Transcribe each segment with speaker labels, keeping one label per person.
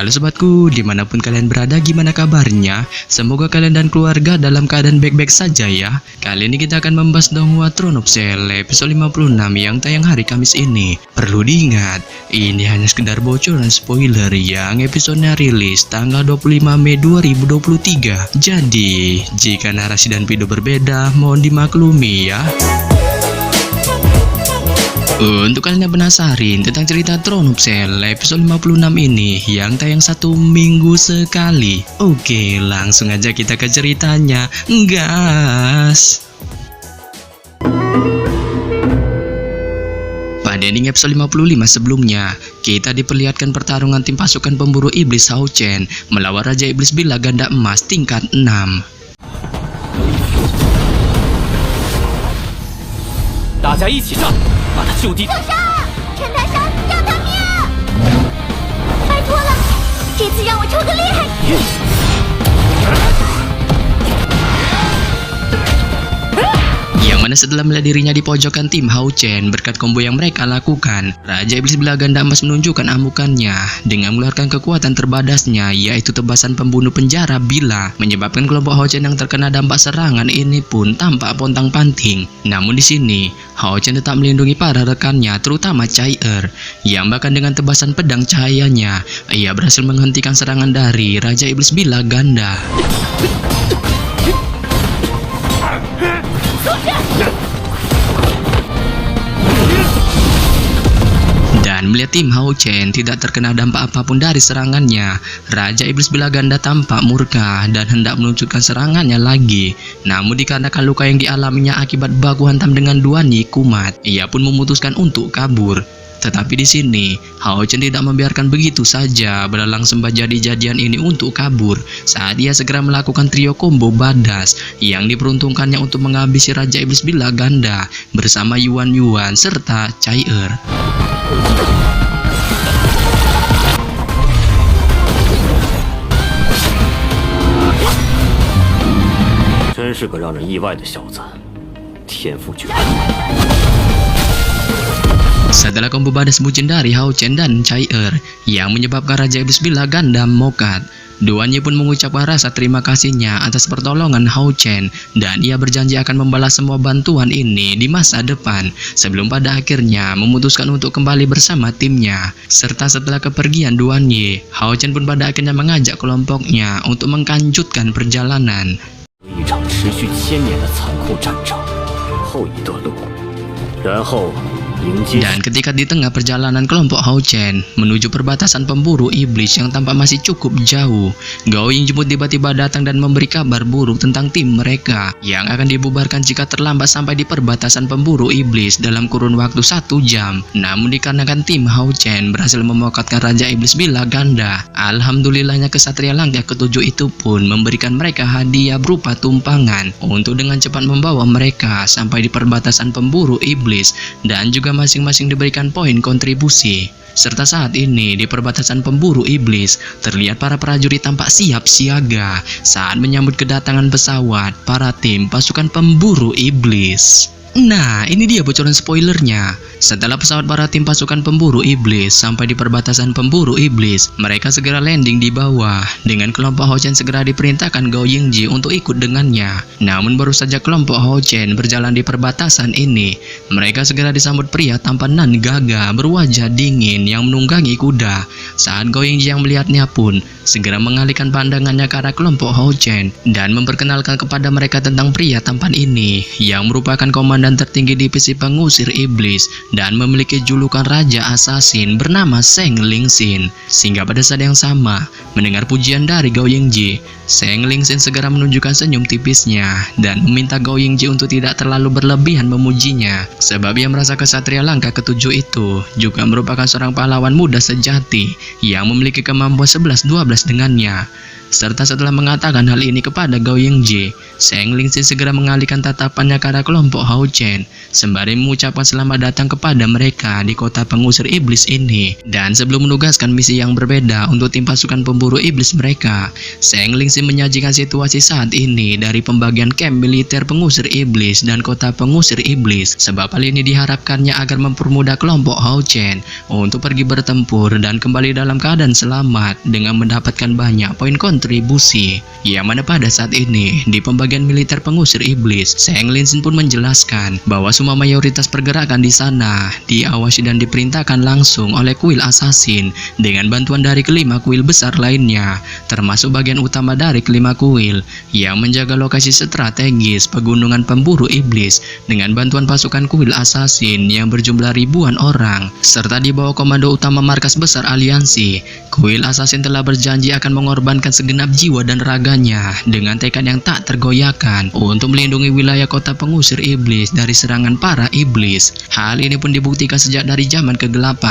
Speaker 1: Halo sobatku, dimanapun kalian berada, gimana kabarnya? Semoga kalian dan keluarga dalam keadaan baik-baik saja ya. Kali ini kita akan membahas Donghua Throne of Shell episode 56 yang tayang hari Kamis ini. Perlu diingat, ini hanya sekedar bocoran spoiler yang episodenya rilis tanggal 25 Mei 2023. Jadi, jika narasi dan video berbeda, mohon dimaklumi ya. Untuk kalian yang penasaran tentang cerita Throne of Shell episode 56 ini yang tayang 1 minggu sekali, oke, langsung aja kita ke ceritanya, gas. Pada ending episode 55 sebelumnya, kita diperlihatkan pertarungan tim pasukan pemburu iblis Hao Chen melawan Raja Iblis Bila Ganda Emas tingkat 6.
Speaker 2: 大家一起上，把他就地。
Speaker 3: 救上！陈台上要他命！拜托了，这次让我抽个厉害的！
Speaker 1: Yang mana setelah melihat dirinya di pojokan tim Hao Chen berkat combo yang mereka lakukan, Raja Iblis Bila Ganda Emas menunjukkan amukannya dengan mengeluarkan kekuatan terbadasnya, yaitu tebasan pembunuh penjara Bila, menyebabkan kelompok Hao Chen yang terkena dampak serangan ini pun tampak pontang-panting. Namun di sini Hao Chen tetap melindungi para rekannya, terutama Chai yang bahkan dengan tebasan pedang cahayanya ia berhasil menghentikan serangan dari Raja Iblis Bila Ganda. Dan melihat tim Hao Chen tidak terkena dampak apapun dari serangannya, Raja Iblis Bila Ganda tampak murka dan hendak meluncurkan serangannya lagi. Namun dikarenakan luka yang dialaminya akibat baku hantam dengan dua Nyi kumat, ia pun memutuskan untuk kabur. Tetapi di sini Hao Chen tidak membiarkan begitu saja berlangsung jadi-jadian ini untuk kabur saat ia segera melakukan trio combo badas yang diperuntukkannya untuk menghabisi Raja Iblis Bila Ganda bersama Yuan Yuan serta Chai
Speaker 2: 真是个让人意外的小子，天赋绝伦。
Speaker 1: Setelah combo badas bucin dari Hao Chen dan Chai yang menyebabkan Raja Iblis Bila Ganda mokat, duanya pun mengucapkan rasa terima kasihnya atas pertolongan Hao Chen dan ia berjanji akan membalas semua bantuan ini di masa depan sebelum pada akhirnya memutuskan untuk kembali bersama timnya. Serta setelah kepergian duanya, Hao Chen pun pada akhirnya mengajak kelompoknya untuk menglanjutkan perjalanan.
Speaker 2: 一场持续1000年的残酷战争，后一段路，然后。
Speaker 1: Dan ketika di tengah perjalanan kelompok Hao Chen menuju perbatasan pemburu iblis yang tampak masih cukup jauh, Gao Yingji pun tiba-tiba datang dan memberi kabar buruk tentang tim mereka yang akan dibubarkan jika terlambat sampai di perbatasan pemburu iblis dalam kurun waktu 1 jam. Namun dikarenakan tim Hao Chen berhasil memokatkan Raja Iblis Bila Ganda, alhamdulillahnya kesatria langkah ke-7 itu pun memberikan mereka hadiah berupa tumpangan untuk dengan cepat membawa mereka sampai di perbatasan pemburu iblis dan juga masing-masing diberikan poin kontribusi. Serta saat ini di perbatasan pemburu iblis terlihat para prajurit tampak siap siaga saat menyambut kedatangan pesawat para tim pasukan pemburu iblis. Nah, ini dia bocoran spoilernya. Setelah pesawat para tim pasukan pemburu iblis sampai di perbatasan pemburu iblis, mereka segera landing di bawah dengan kelompok Hao Chen segera diperintahkan Gao Yingji untuk ikut dengannya. Namun baru saja kelompok Hao Chen berjalan di perbatasan ini, mereka segera disambut pria tampan nan gagah berwajah dingin yang menunggangi kuda. Saat Gao Yingji yang melihatnya pun segera mengalihkan pandangannya ke arah kelompok Hao Chen dan memperkenalkan kepada mereka tentang pria tampan ini yang merupakan komandan tertinggi divisi pengusir iblis dan memiliki julukan Raja Asasin bernama Seng Lingxin. Sehingga pada saat yang sama, mendengar pujian dari Gao Yingji, Seng Lingxin segera menunjukkan senyum tipisnya dan meminta Gao Yingji untuk tidak terlalu berlebihan memujinya, sebab ia merasa kesatria langkah ke-7 itu juga merupakan seorang pahlawan muda sejati yang memiliki kemampuan 11-12 dengannya. Serta setelah mengatakan hal ini kepada Gao Yingji, Seng Lingxin segera mengalihkan tatapannya ke arah kelompok Hao Chen sembari mengucapkan selamat datang kepada mereka di kota pengusir iblis ini. Dan sebelum menugaskan misi yang berbeda untuk tim pasukan pemburu iblis mereka, Zhang Lingxin menyajikan situasi saat ini dari pembagian camp militer pengusir iblis dan kota pengusir iblis. Sebab hal ini diharapkannya agar mempermudah kelompok Hao Chen untuk pergi bertempur dan kembali dalam keadaan selamat dengan mendapatkan banyak poin kontribusi. Yang mana pada saat ini di pembagian militer pengusir iblis, Zhang Lingxin pun menjelaskan bahwa semua mayoritas pergerakan di sana diawasi dan diperintahkan langsung oleh kuil assassin dengan bantuan dari kelima kuil besar lainnya, termasuk bagian utama dari kelima kuil yang menjaga lokasi strategis pegunungan pemburu iblis dengan bantuan pasukan kuil assassin yang berjumlah ribuan orang serta di bawah komando utama markas besar aliansi. Kuil assassin telah berjanji akan mengorbankan segenap jiwa dan raganya dengan tekad yang tak tergoyahkan untuk melindungi wilayah kota pengusir iblis dari serangan para iblis. Hal ini pun dibuktikan sejak dari zaman ke-8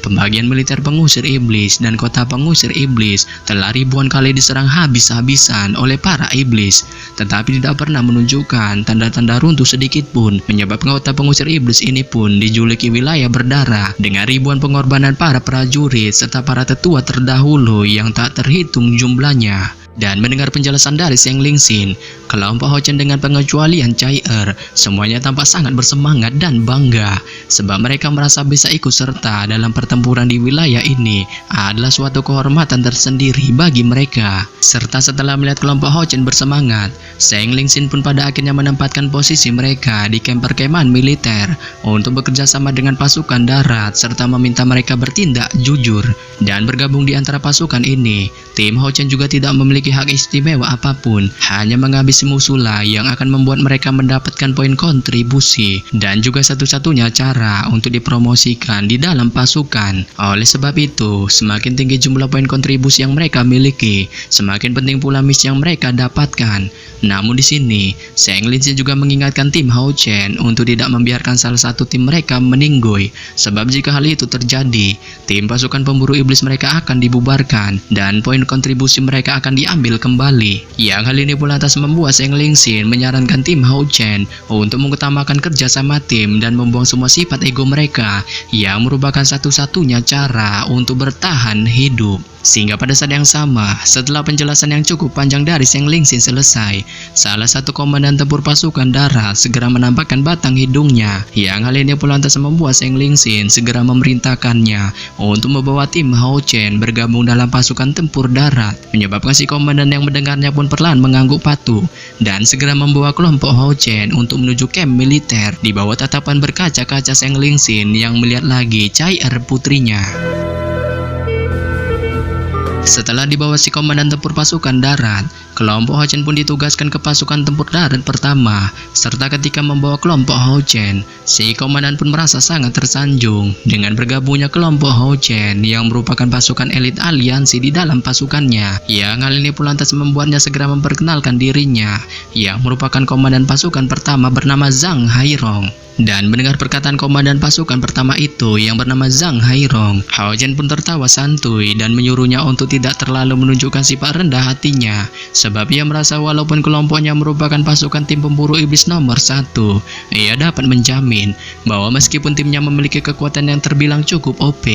Speaker 1: pembagian militer pengusir iblis, dan kota pengusir iblis telah ribuan kali diserang habis-habisan oleh para iblis, tetapi tidak pernah menunjukkan tanda-tanda runtuh sedikit pun, menyebabkan kota pengusir iblis ini pun dijuluki wilayah berdarah dengan ribuan pengorbanan para prajurit serta para tetua terdahulu yang tak terhitung jumlahnya. Dan mendengar penjelasan dari Zhang Lingxin, kelompok Hao Chen dengan pengecualian Cai Er semuanya tampak sangat bersemangat dan bangga sebab mereka merasa bisa ikut serta dalam pertempuran di wilayah ini adalah suatu kehormatan tersendiri bagi mereka. Serta setelah melihat kelompok Hao Chen bersemangat, Zhang Lingxin pun pada akhirnya menempatkan posisi mereka di kamp perkemahan militer untuk bekerja sama dengan pasukan darat serta meminta mereka bertindak jujur dan bergabung di antara pasukan ini. Tim Hao Chen juga tidak memiliki hak istimewa apapun, hanya menghabisi musuhlah yang akan membuat mereka mendapatkan poin kontribusi dan juga satu-satunya cara untuk dipromosikan di dalam pasukan. Oleh sebab itu, semakin tinggi jumlah poin kontribusi yang mereka miliki, semakin penting pula misi yang mereka dapatkan. Namun di sini, Zhang Lingxin juga mengingatkan tim Hao Chen untuk tidak membiarkan salah satu tim mereka meninggoy, sebab jika hal itu terjadi, tim pasukan pemburu iblis mereka akan dibubarkan dan poin kontribusi mereka akan diambil kembali. Yang hal ini pula lantas membuat Zhang Lingxin menyarankan tim Hao Chen untuk mengutamakan kerjasama tim dan membuang semua sifat ego mereka yang merupakan satu-satunya cara untuk bertahan hidup. Sehingga pada saat yang sama, setelah penjelasan yang cukup panjang dari Zhang Lingxin selesai, salah satu komandan tempur pasukan darat segera menampakkan batang hidungnya. Yang hal ini pula lantas membuat Zhang Lingxin segera memerintahkannya untuk membawa tim Hao Chen bergabung dalam pasukan tempur darat, menyebabkan si komandan yang mendengarnya pun perlahan mengangguk patuh dan segera membawa kelompok Hao Chen untuk menuju kamp militer di bawah tatapan berkaca-kaca Zhang Lingxin yang melihat lagi Cai Er putrinya. Setelah dibawa si komandan tempur pasukan darat, kelompok Hao Chen pun ditugaskan ke pasukan tempur darat pertama. Serta ketika membawa kelompok Hao Chen, si komandan pun merasa sangat tersanjung dengan bergabungnya kelompok Hao Chen yang merupakan pasukan elit aliansi di dalam pasukannya. Yang hal ini pun lantas membuatnya segera memperkenalkan dirinya, yang merupakan komandan pasukan pertama bernama Zhang Hairong. Dan mendengar perkataan komandan pasukan pertama itu yang bernama Zhang Hairong, Hao Chen pun tertawa santuy dan menyuruhnya untuk tidak terlalu menunjukkan sifat rendah hatinya, sebab ia merasa walaupun kelompoknya merupakan pasukan tim pemburu iblis nomor 1, ia dapat menjamin bahwa meskipun timnya memiliki kekuatan yang terbilang cukup OP,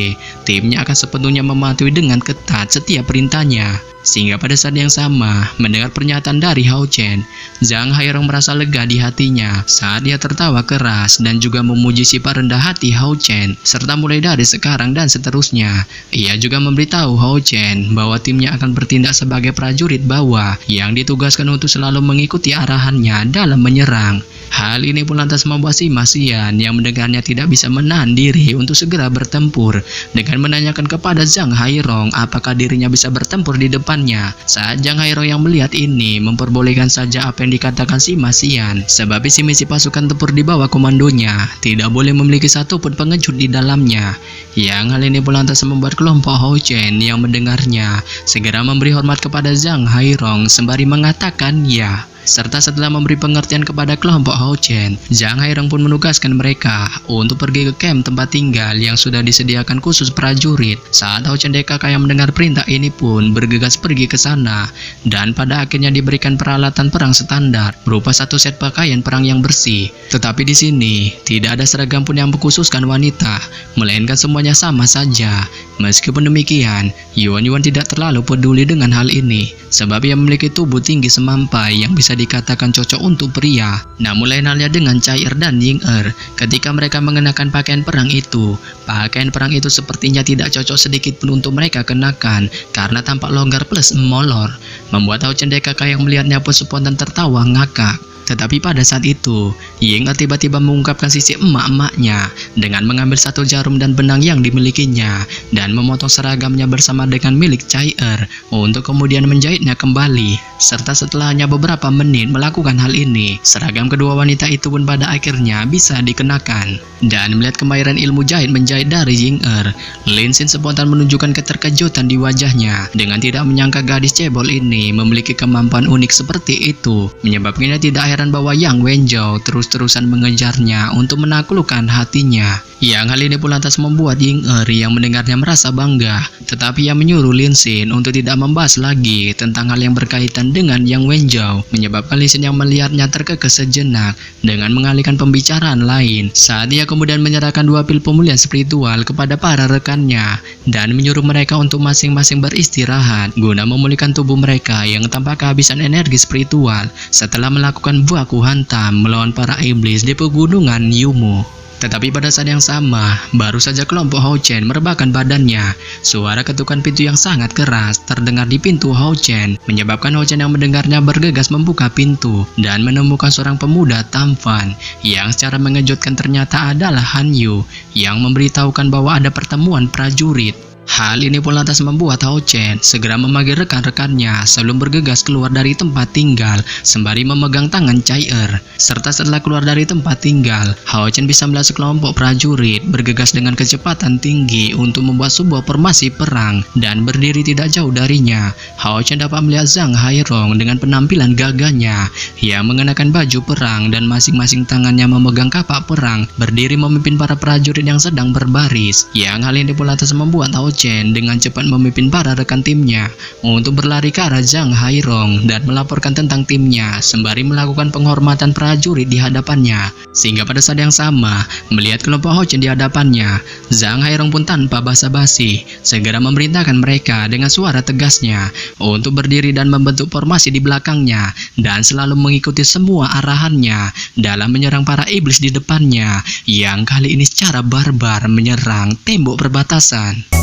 Speaker 1: timnya akan sepenuhnya mematuhi dengan ketat setiap perintahnya. Sehingga pada saat yang sama, mendengar pernyataan dari Hao Chen, Zhang Hairong merasa lega di hatinya saat ia tertawa keras dan juga memuji sifat rendah hati Hao Chen. Serta mulai dari sekarang dan seterusnya, ia juga memberitahu Hao Chen bahwa timnya akan bertindak sebagai prajurit bawah yang ditugaskan untuk selalu mengikuti arahannya dalam menyerang. Hal ini pun lantas membuat si Masian yang mendengarnya tidak bisa menahan diri untuk segera bertempur dengan menanyakan kepada Zhang Hairong apakah dirinya bisa bertempur di depannya. Saat Zhang Hairong yang melihat ini memperbolehkan saja apa yang dikatakan si Masian, sebab isi misi pasukan tempur di bawah komandonya tidak boleh memiliki satupun pengejut di dalamnya. Yang hal ini pun lantas membuat kelompok Hao Chen yang mendengarnya segera memberi hormat kepada Zhang Hairong sembari mengatakan ya. Serta setelah memberi pengertian kepada kelompok Hao Chen, Zhang Hairong pun menugaskan mereka untuk pergi ke camp tempat tinggal yang sudah disediakan khusus prajurit. Saat Hao Chen DKK yang mendengar perintah ini pun bergegas pergi ke sana, dan pada akhirnya diberikan peralatan perang standar berupa satu set pakaian perang yang bersih. Tetapi di sini tidak ada seragam pun yang mengkhususkan wanita, melainkan semuanya sama saja. Meskipun demikian, Yuan tidak terlalu peduli dengan hal ini, sebab ia memiliki tubuh tinggi semampai yang bisa dikatakan cocok untuk pria. Namun lain halnya dengan Chai Er dan Ying Er. Ketika mereka mengenakan pakaian perang itu sepertinya tidak cocok sedikit pun untuk mereka kenakan, karena tampak longgar plus molor, membuat Hao Chen DKK yang melihatnya pun spontan tertawa ngakak. Tetapi pada saat itu, Ying Er tiba-tiba mengungkapkan sisi emak-emaknya dengan mengambil satu jarum dan benang yang dimilikinya dan memotong seragamnya bersama dengan milik Chai Er untuk kemudian menjahitnya kembali. Serta setelah hanya beberapa menit melakukan hal ini, seragam kedua wanita itu pun pada akhirnya bisa dikenakan. Dan melihat kemahiran ilmu jahit menjahit dari Ying Er, Lin Xin spontan menunjukkan keterkejutan di wajahnya dengan tidak menyangka gadis cebol ini memiliki kemampuan unik seperti itu, menyebabkannya tidak heran bahwa Yang Wenzhou terus-terusan mengejarnya untuk menaklukkan hatinya. Yang hal ini pun lantas membuat Ying Er yang mendengarnya merasa bangga, tetapi ia menyuruh Lin Xin untuk tidak membahas lagi tentang hal yang berkaitan dengan Yang Wenzhou, menyebabkan Lin Xin yang melihatnya terkekeh sejenak dengan mengalihkan pembicaraan lain. Saat ia kemudian menyerahkan 2 pil pemulihan spiritual kepada para rekannya dan menyuruh mereka untuk masing-masing beristirahat guna memulihkan tubuh mereka yang tampak kehabisan energi spiritual setelah melakukan baku hantam melawan para iblis di pegunungan Yumu. Tetapi pada saat yang sama, baru saja kelompok Hao Chen merebahkan badannya, suara ketukan pintu yang sangat keras terdengar di pintu Hao Chen, menyebabkan Hao Chen yang mendengarnya bergegas membuka pintu dan menemukan seorang pemuda tampan yang secara mengejutkan ternyata adalah Han Yu yang memberitahukan bahwa ada pertemuan prajurit. Hal ini pun lantas membuat Hao Chen segera memanggil rekan-rekannya sebelum bergegas keluar dari tempat tinggal sembari memegang tangan Chai Er. Serta setelah keluar dari tempat tinggal, Hao Chen bisa melihat sekelompok prajurit bergegas dengan kecepatan tinggi untuk membuat sebuah formasi perang dan berdiri tidak jauh darinya. Hao Chen dapat melihat Zhang Hairong dengan penampilan gagahnya yang mengenakan baju perang dan masing-masing tangannya memegang kapak perang, berdiri memimpin para prajurit yang sedang berbaris. Yang hal ini pun lantas membuat Hao Chen dengan cepat memimpin para rekan timnya untuk berlari ke arah Zhang Hairong dan melaporkan tentang timnya sembari melakukan penghormatan prajurit di hadapannya. Sehingga pada saat yang sama, melihat kelompok Hao Chen di hadapannya, Zhang Hairong pun tanpa basa-basi segera memerintahkan mereka dengan suara tegasnya untuk berdiri dan membentuk formasi di belakangnya dan selalu mengikuti semua arahannya dalam menyerang para iblis di depannya yang kali ini secara barbar menyerang tembok perbatasan.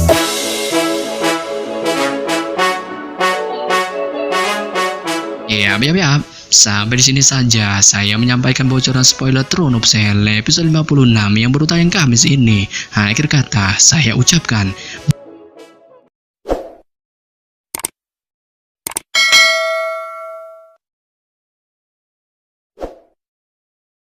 Speaker 1: Ya. Sampai di sini saja saya menyampaikan bocoran spoiler Throne of Cell episode 56 yang baru tayang Kamis ini. Akhir kata saya ucapkan